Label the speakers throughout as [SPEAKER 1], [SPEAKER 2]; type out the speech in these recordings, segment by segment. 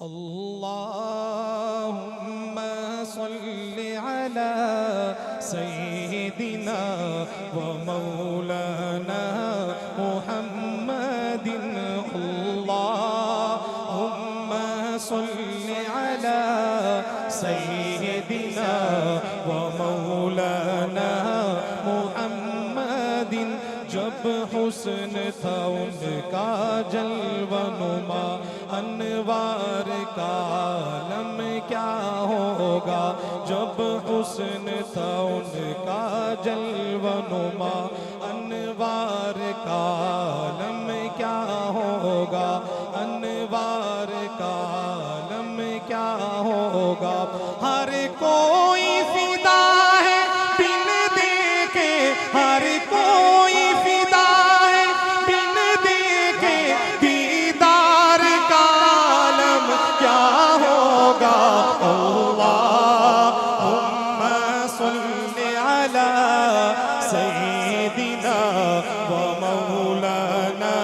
[SPEAKER 1] अल्लाहुम्मा सल्लि अला सय्यिदिना व मौलाना मुहम्मदिन। अल्लाहुम्मा सल्लि अला सय्यिदिना व मौलाना मुहम्मदिन। जब हुस्न था उनका जलवनुमा, अनवार का आलम क्या होगा। जब हुस्न था उनका जलवनुमा, अनवार का आलम क्या होगा। अनवार का आलम क्या होगा। हर कोई फिदा है बिन देखे, हर कोई फिदा है बिन देखे। दीदार का आलम क्या होगा। अल्लाहुम्मा सल्लि अला सय्यिदिना व मौलाना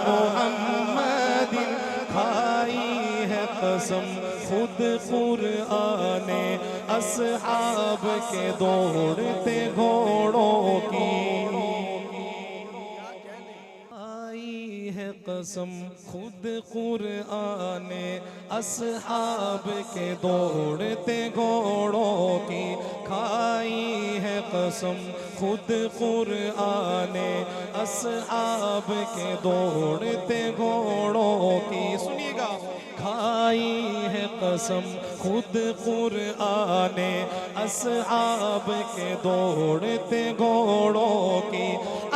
[SPEAKER 1] मुहम्मदिन। खाई है कसम खुद कुरआने अस्हाब के दौड़ते घोड़ों की। आई है कसम खुद कुरआने अस्हाब के दौड़ते घोड़ों की। खाई है कसम खुद कुरआने अस्हाब के दौड़ते घोड़ों की। सुनिएगा, खाई है कसम खुद कुरआने अस्हाब के दौड़ते घोड़ों की।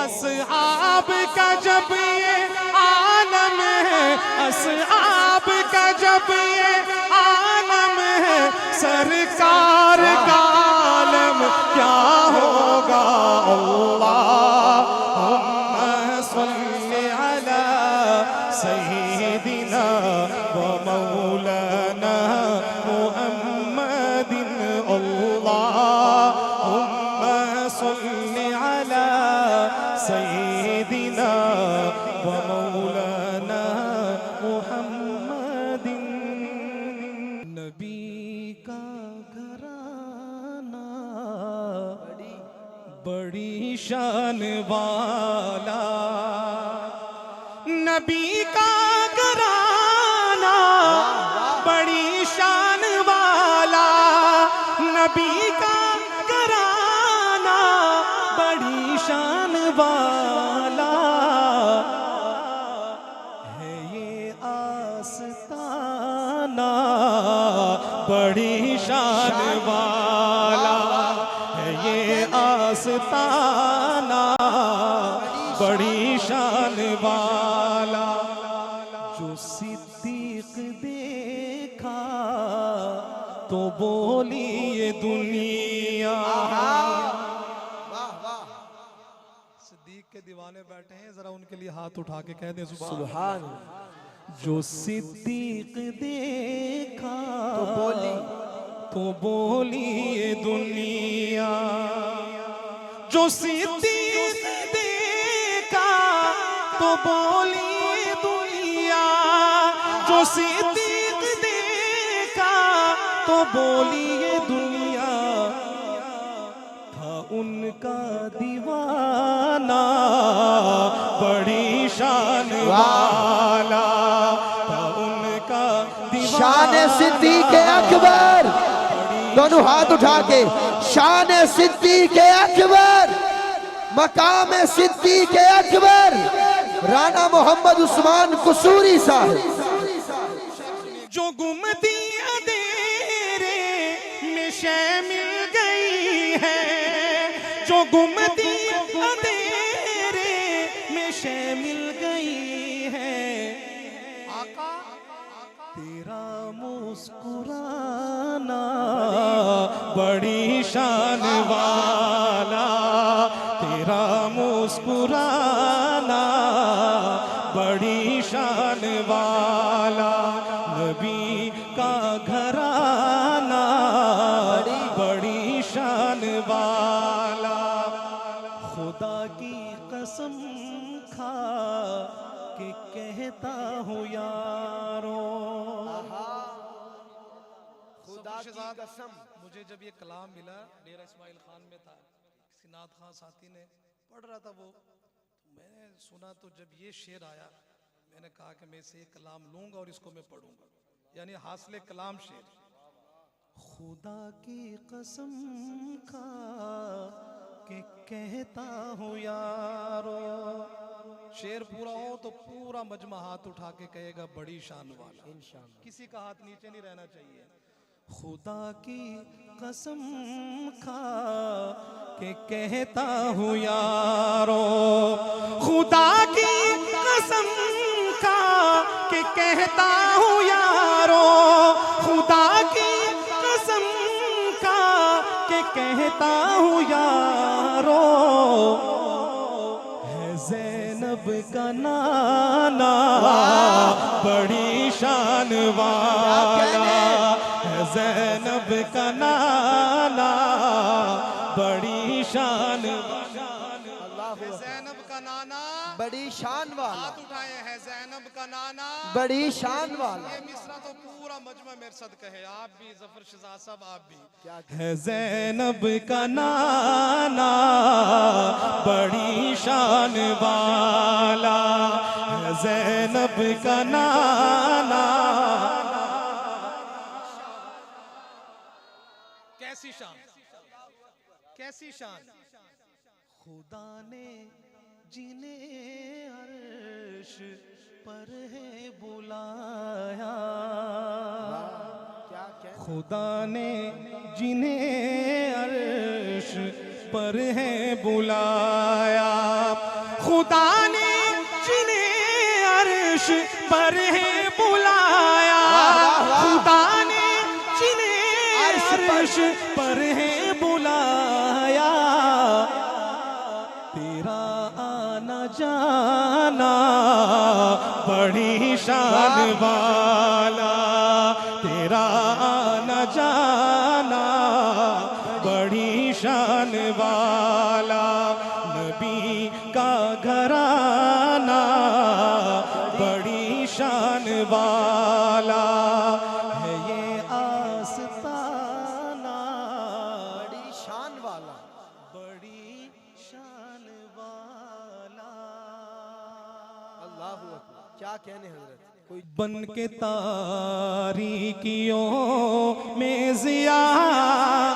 [SPEAKER 1] अस्हाब का जब ये आलम है, अस्हाब का जब ये आलम है, सरकार का आलम क्या होगा। अल्लाहुम्मा सल्लि अला सय्यिदिना व मौलाना मुहम्मदिन। अल्लाहुम्मा सल्लि अला सय्यिदिना व मौलाना मुहम्मदिन। नबी का घराना बड़ी शान वाला, नबी का घराना बड़ी शान वाला। नबी का घराना बड़ी शान वाला है। ये आस्ताना बड़ी शान वाला है। ये आस्ताना बड़ी शान वाला। जो सिद्दीक देखा तो बोली ये दुनिया। सिद्दीक के दीवाने बैठे हैं, जरा उनके लिए हाथ उठा के कह दें सुभान। जो सिद्दीक देखा तो बोली ये दुनिया। जो सिद्दीक देखा तो बोली ये दुनिया। जो सिद्दीक देखा तो बोली ये दुनिया। था उनका दीवाना बड़ी शान वाला। था उनका दीवाना।
[SPEAKER 2] शान सिद्दीक अकबर, दोनों हाथ उठा के। शान सिद्दीक अकबर, मकाम सिद्दीक अकबर, राणा मोहम्मद उस्मान कसूरी साहब।
[SPEAKER 1] जो गुमती अंधेरे में शामिल गई है, जो गुमती अंधेरे में शामिल गई है। आका तेरा मुस्कुराना बड़ी शान वाला। तेरा मुस्कुराना बड़ी शान वाला। नबी का घराना बड़ी शान वाला। खुदा की कसम खा के कहता हूँ यारों,
[SPEAKER 3] शहजाद
[SPEAKER 2] कसम।
[SPEAKER 3] मुझे जब ये कलाम मिला, डेरा इस्माइल खान में था, किसी नात खां साथी ने पढ़ रहा था वो, तो मैंने सुना, तो जब ये शेर आया मैंने कहा कि मैं इसे कलाम लूंगा और इसको मैं पढ़ूंगा, यानी हासिल कलाम शेर। खुदा की कसम खा के कहता हूँ यारो, शेर पूरा हो तो पूरा मजमा हाथ उठा के कहेगा बड़ी शान वाला,
[SPEAKER 2] इंशाअल्लाह।
[SPEAKER 3] किसी का हाथ नीचे नहीं रहना चाहिए। खुदा की कसम खा के कहता हूँ यारो, खुदा की कसम खा के कहता हूँ यारो, खुदा की कसम खा के कहता हूँ यारो, है ज़ैनब का नाना बड़ी शान वाला, है ज़ैनब का नाना बड़ी शान, है ज़ैनब का नाना
[SPEAKER 2] बड़ी शान वाला,
[SPEAKER 3] हाथ उठाए, है ज़ैनब का नाना
[SPEAKER 2] बड़ी शान वाला।
[SPEAKER 3] ये मिसरा तो पूरा मजमा मेरे सदक़े है, आप भी ज़फ़र शहज़ाद साहब आप भी।
[SPEAKER 1] है ज़ैनब का नाना बड़ी शान वाला, है ज़ैनब का नाना।
[SPEAKER 3] कैसी शान, कैसी शान। खुदा ने जिन्हें अर्श पर है बुलाया,
[SPEAKER 2] क्या कहने?
[SPEAKER 1] खुदा ने जिन्हें अर्श पर है बुलाया, खुदा ने जिन्हें अर्श पर है बुलाया, खुदा ने जिन्हें अर्श पर है बुलाया, तेरा आना जाना बड़ी शान वाला, तेरा आना जाना बड़ी शान वाला, नबी का घराना बड़ी शान वाला, है ये आस्ताना
[SPEAKER 2] बड़ी शान वाला।
[SPEAKER 1] बड़ी शान वाला।
[SPEAKER 2] अल्लाहु अकबर। क्या कहने हजरत, कोई
[SPEAKER 1] बन के तारीकियों में ज़िया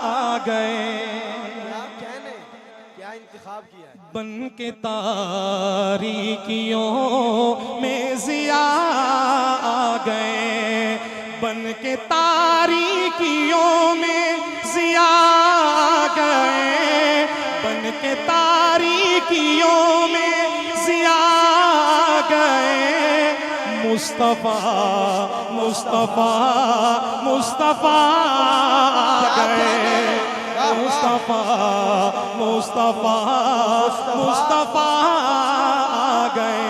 [SPEAKER 1] आ गए,
[SPEAKER 2] क्या कहने, क्या इंतखाब किया है।
[SPEAKER 1] बन के तारीकियों में ज़िया आ गए, बन के तारीकियों में ज़िया आ गए, बन के तारीकियों में ज़िया आ गए, मुस्तफ़ा मुस्तफ़ा मुस्तफ़ा आ गए, मुस्तफ़ा मुस्तफ़ा मुस्तफ़ा आ गए।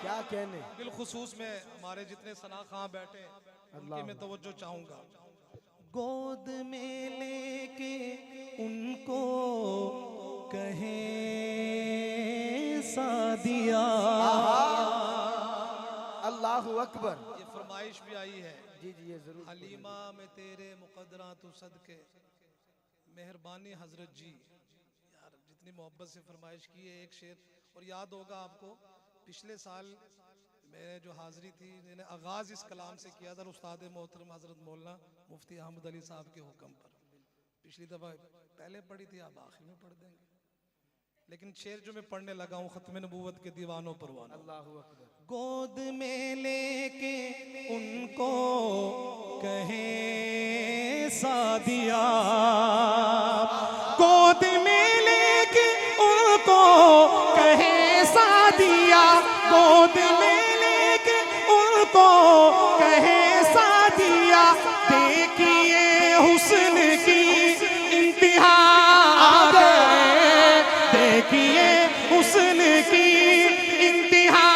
[SPEAKER 2] क्या कहने।
[SPEAKER 3] बिलखुसूस में हमारे जितने सना खां बैठे उनकी मैं तवज्जो चाहूंगा।
[SPEAKER 1] गोद में लेके उनको कहे सादिया,
[SPEAKER 2] अल्लाहु अकबर।
[SPEAKER 3] ये फरमाइश भी आई है,
[SPEAKER 2] जी जी ये जरूर।
[SPEAKER 3] हलीमा में तेरे मुकद्दरा तू सदके, मेहरबानी हजरत जी। यार जितनी मोहब्बत से फरमाइश की है एक शेर। और याद होगा आपको पिछले साल मैंने जो हाज़री थी, मैंने आगाज़ इस कलाम से किया था उस्ताद मोहतरम हज़रत मौलाना मुफ्ती अहमद अली साहब के हुक्म पर। पिछली दफ़ा पहले पढ़ी थी, आप आखिर में पढ़ देंगे, लेकिन शेर जो मैं पढ़ने लगा हूँ ख़त्म नबूवत के दीवानों परवानों।
[SPEAKER 2] अल्लाहु अकबर।
[SPEAKER 1] गोद में लेके उनको कहे सादिया, गोद में लेके उनको कहे सादिया, गोद में लेके उनको कहे सादिया, देखिए हुस्न की इंतहा आ गए, देखिए हुस्न की इंतहा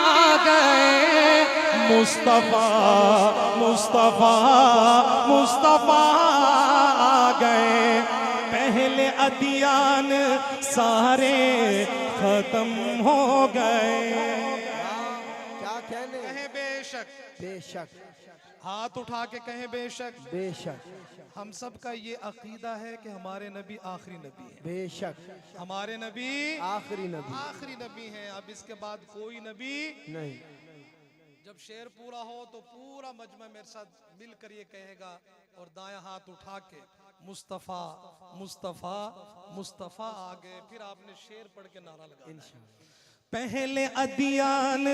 [SPEAKER 1] आ गए, मुस्तफ़ा मुस्तफ़ा मुस्तफ़ा आ गए, पहले अदियान सारे खत्म हो गए।
[SPEAKER 2] क्या कहने।
[SPEAKER 3] कहे बेशक
[SPEAKER 2] बेशक
[SPEAKER 3] हाथ उठा के कहें बेशक।
[SPEAKER 2] बेशक
[SPEAKER 3] हम सब का ये अकीदा है कि हमारे नबी आखिरी नबी है।
[SPEAKER 2] बेशक
[SPEAKER 3] हमारे नबी
[SPEAKER 2] आखिरी नबी
[SPEAKER 3] आखिरी नबी हैं। अब इसके बाद कोई नबी
[SPEAKER 2] नहीं।
[SPEAKER 3] जब शेर पूरा हो तो पूरा मजमा मेरे साथ मिलकर ये कहेगा और दायां हाथ उठा के मुस्तफ़ा मुस्तफ़ा मुस्तफ़ा आगे, फिर आपने शेर पढ़ के नारा लगाना है।
[SPEAKER 1] पहले अदियान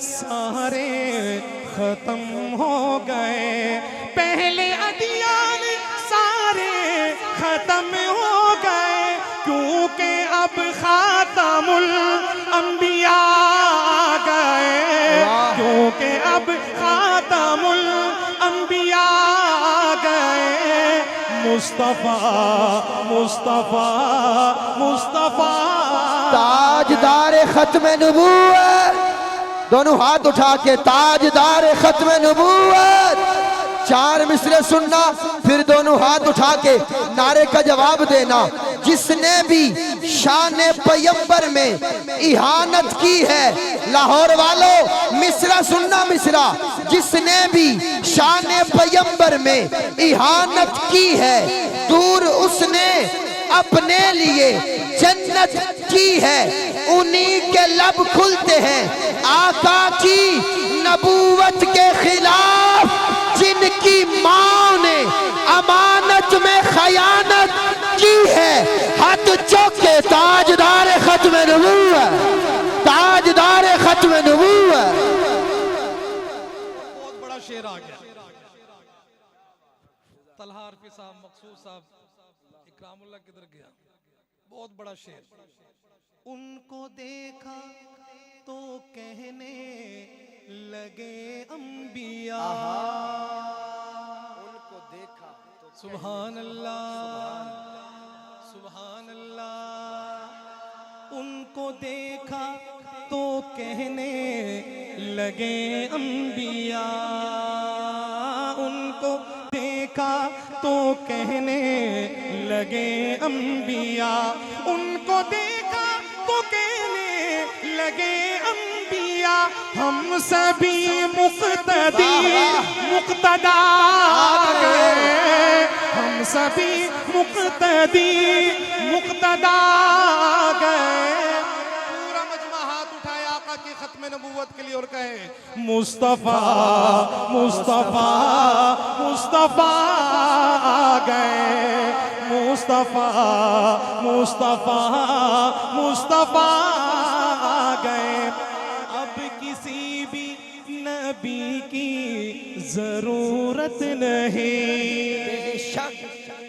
[SPEAKER 1] सारे खत्म हो गए, पहले अदियान सारे खत्म हो गए, क्योंकि अब खातमुल अंबिया आ गए, क्योंकि अब खातमुल अंबिया आ गए। मुस्तफ़ा मुस्तफ़ा मुस्तफ़ा
[SPEAKER 2] ताजदार खत्म नबूवत, दोनों हाथ उठा के ताजदार खत्म नबूवत। 4 मिसरे सुनना, फिर दोनों हाथ उठा के नारे का जवाब देना। जिसने भी शान पैगंबर में इहानत की है, लाहौर वालों मिसरा सुनना मिसरा। जिसने भी शान पैगंबर में इहानत की है, दूर उसने अपने लिए जन्नत की है। उन्हीं के लब खुलते हैं आका की नबूवत के खिलाफ, जिनकी माँ ने अमानत में खयानत की है। हाथ चौके ताजदार खत्म नबूवत, ताजदार खत्म नबूवत।
[SPEAKER 3] बहुत बड़ा शेर आ गया। तलहा हरफी साहब, मकसूद साहब, इकरामुल्लाह किधर गया? बहुत बड़ा शेर।
[SPEAKER 1] उनको देखा तो कहने लगे अंबिया,
[SPEAKER 2] उनको देखा तो
[SPEAKER 3] सुभान अल्लाह सुभान अल्लाह।
[SPEAKER 1] उनको देखा तो कहने लगे अंबिया, उनको देखा तो कहने लगे अंबिया, उनको देखा तो कहने लगे अंबिया। हम सभी मुक्तदी मुक्तदा गए, हम सभी मुक्तदी मुक्तदा गए।
[SPEAKER 3] पूरा मजमा हाथ उठाए आका की खत्म नबूवत के लिए और कहे
[SPEAKER 1] मुस्तफ़ा मुस्तफ़ा मुस्तफ़ा आ गए, मुस्तफ़ा मुस्तफ़ा मुस्तफ़ा आ गए। अब किसी भी नबी की जरूरत नहीं।
[SPEAKER 2] बेशक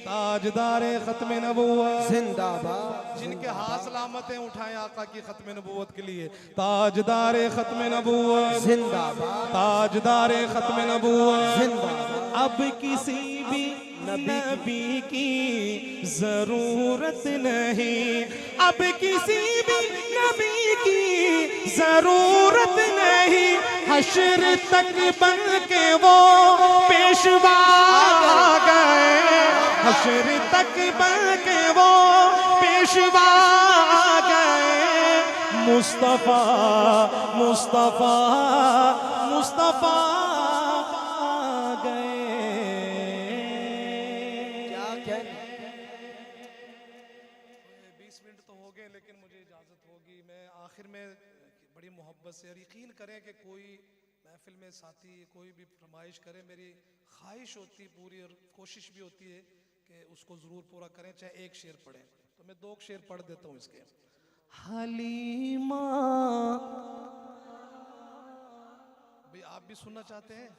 [SPEAKER 1] ताजदार खत्म नबूवत
[SPEAKER 2] जिंदाबाद।
[SPEAKER 3] जिनके हाथ सलामतें उठाए आका की खत्म नबूवत के लिए।
[SPEAKER 1] ताजदार खत्म नबूवत
[SPEAKER 2] जिंदाबाद
[SPEAKER 1] ताजदार खत्म नबूवत।
[SPEAKER 2] जिंदाबाद।
[SPEAKER 1] अब किसी भी नबी की जरूरत नहीं, अब किसी भी नबी की जरूरत नहीं। हश्र तक बन के वो पेशवा गए, हश्र तक बन के वो पेशवा गए। मुस्तफ़ा मुस्तफ़ा मुस्तफ़ा आ गए।
[SPEAKER 2] क्या कह
[SPEAKER 3] 20 मिनट तो हो गए, लेकिन मुझे इजाज़त होगी। मैं आखिर में बड़ी मोहब्बत से, और यकीन करें कि कोई महफिल में साथी कोई भी फरमाइश करे, मेरी ख्वाहिश होती पूरी और कोशिश भी होती है कि उसको ज़रूर पूरा करें, चाहे एक शेर पढ़ें। तो मैं 2 शेर पढ़ देता हूँ इसके।
[SPEAKER 1] हलीमा
[SPEAKER 3] भाई आप भी सुनना चाहते हैं?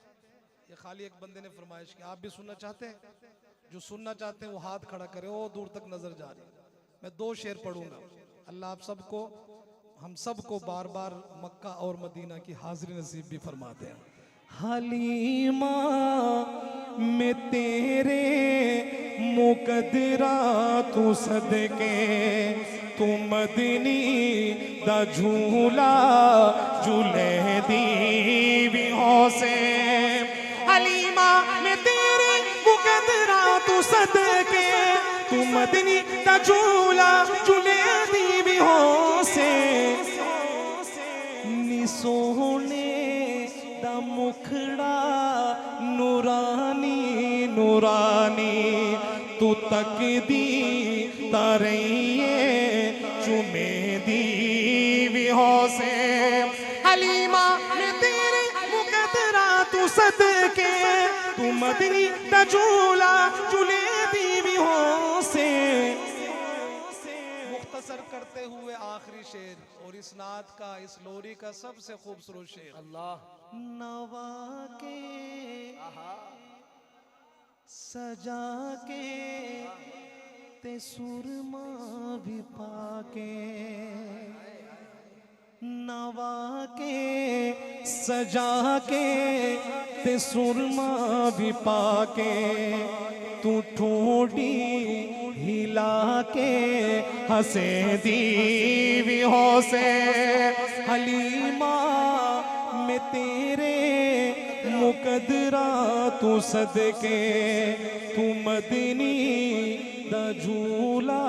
[SPEAKER 3] ये खाली एक बंदे ने फरमाइश की, आप भी सुनना चाहते हैं? जो सुनना चाहते हैं वो हाथ खड़ा करे, वो दूर तक नजर जा रही। मैं 2 शेर पढ़ूंगा। अल्लाह आप सबको, हम सबको बार बार मक्का और मदीना की हाजिरी नसीब भी फरमाते हैं।
[SPEAKER 1] हलीमा में तेरे मुकदरा तू सदके, तू मदनी दा झूला झूले दी भी होसे। हलीमा में तेरे मुकदरा तू सदके, तू मदनी दा झूला झूले दी भी होसे। नी सोने दा मुखड़ा नूरानी नूरानी तू तक दी तारइए चुमे दी विहों से हलीमा में तेरे मुकदरा तू सदके तू मदनी दा झूला झूले दी विहों से।
[SPEAKER 3] मुख्तसर करते हुए आखिरी शेर और इस नात का, इस लोरी का सबसे खूबसूरत शेर। अल्लाह नवा के सजा के ते सुरमा भी पाके,
[SPEAKER 1] नवा के सजा के ते सुरमा भी पाके तू ठोडी हिला के हंसे दीवी हो से हलीमा में तेरे मुकदरा तू सदके तू मदनी दा झूला